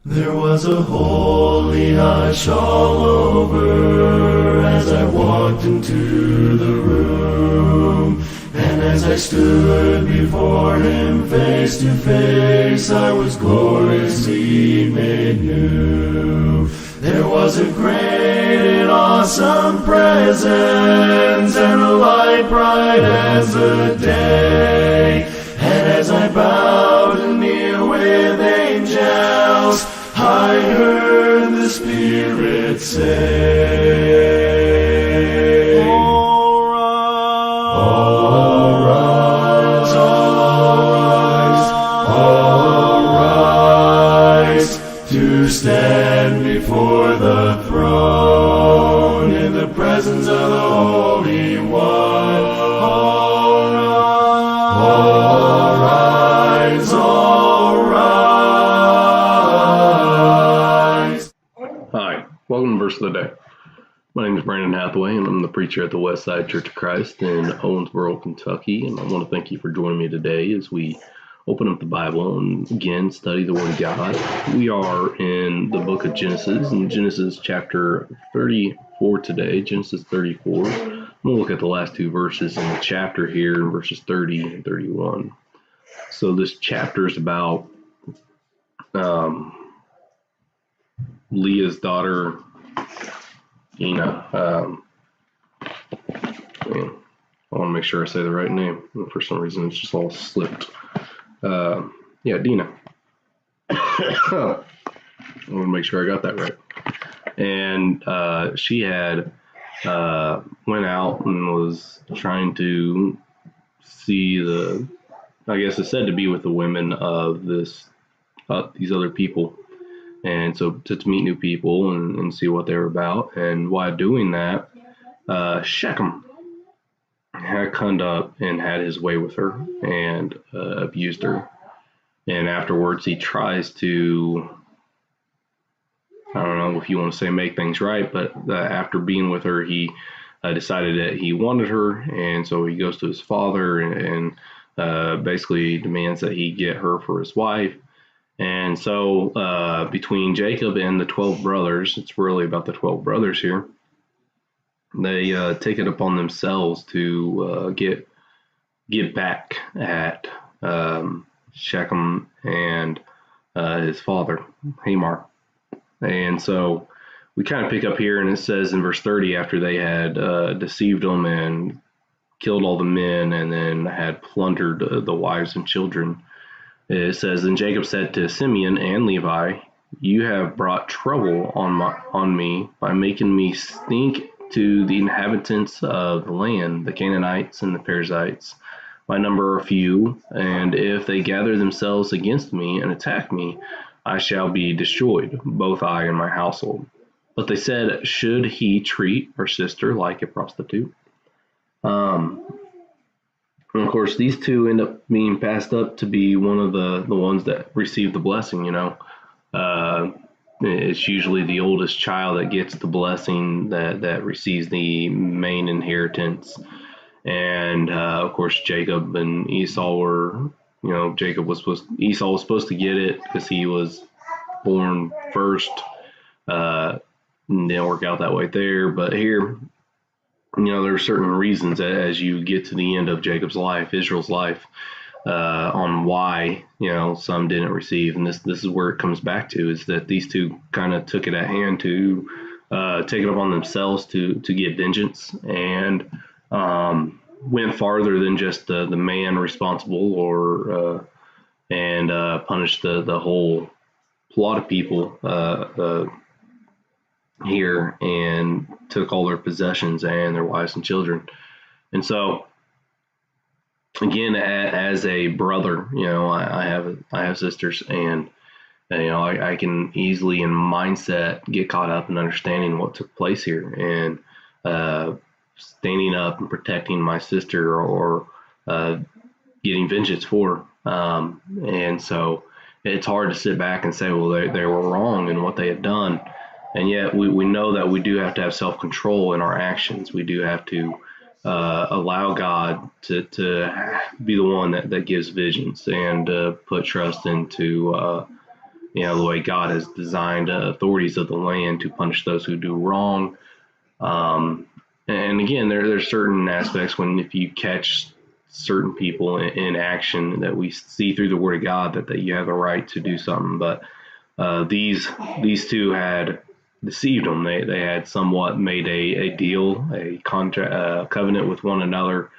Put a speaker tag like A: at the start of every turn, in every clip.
A: There was a holy hush all over as I walked into the room. And as I stood before him face to face, I was gloriously made new. There was a great and awesome presence and a light bright as the day. And as I bowed and kneel with angels, I heard the Spirit say, all rise, all rise, to stand before the throne in the presence of the Holy One. All rise, all rise.
B: Hi, welcome to Verse of the Day. My name is Brandon Hathaway, and I'm the preacher at the Westside Church of Christ in Owensboro, Kentucky. And I want to thank you for joining me today as we open up the Bible and again study the Word of God. We are in the book of Genesis, in Genesis chapter 34 today, Genesis 34. I'm going to look at the last two verses in the chapter here, in verses 30 and 31. So this chapter is about Leah's daughter, Dinah. I want to make sure I say the right name. For some reason, it's just all slipped. Dinah. I want to make sure I got that right. And she had went out and was trying to see I guess it's said to be with the women of these other people. And so to meet new people and see what they were about. And while doing that, Shechem had come up and had his way with her and abused her. And afterwards, he tries to, I don't know if you want to say make things right, but after being with her, he decided that he wanted her. And so he goes to his father and basically demands that he get her for his wife. And so between Jacob and the 12 brothers, it's really about the 12 brothers here, they take it upon themselves to get back at Shechem and his father, Hamor. And so we kind of pick up here, and it says in verse 30, after they had deceived them and killed all the men and then had plundered the wives and children, it says, then Jacob said to Simeon and Levi, you have brought trouble on me by making me stink to the inhabitants of the land, the Canaanites and the Perizzites. My number are few, and if they gather themselves against me and attack me, I shall be destroyed, both I and my household. But they said, should he treat our sister like a prostitute? And of course, these two end up being passed up to be one of the ones that receive the blessing, It's usually the oldest child that gets the blessing that receives the main inheritance. And, of course, Jacob and Esau were, Esau was supposed to get it because he was born first. Didn't work out that way there. But here, there are certain reasons as you get to the end of Jacob's life, Israel's life, on why, some didn't receive. And this is where it comes back to, is that these two kind of took it at hand to take it upon themselves to get vengeance and went farther than just the man responsible and punished the whole lot of people here and took all their possessions and their wives and children. And so again, as a brother, I have sisters, and I can easily in mindset get caught up in understanding what took place here and standing up and protecting my sister or getting vengeance for her. And so it's hard to sit back and say, well, they were wrong in what they had done. And yet we know that we do have to have self-control in our actions. We do have to allow God to be the one that gives visions and put trust into the way God has designed authorities of the land to punish those who do wrong. And again, there's certain aspects when if you catch certain people in action that we see through the Word of God that you have a right to do something. But these two had deceived them. They had somewhat made a deal, a contract, covenant with one another,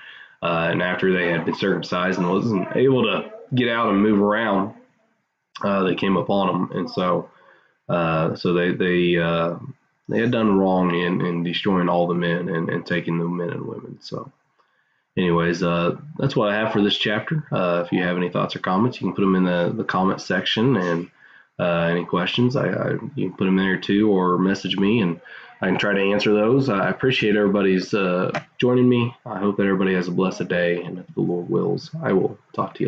B: and after they had been circumcised and wasn't able to get out and move around, they came upon them, and so they had done wrong in destroying all the men and taking the men and women. So anyways, that's what I have for this chapter. If you have any thoughts or comments, you can put them in the comment section, and any questions, you can put them there too, or message me, and I can try to answer those. I appreciate everybody's joining me. I hope that everybody has a blessed day, and if the Lord wills, I will talk to you later.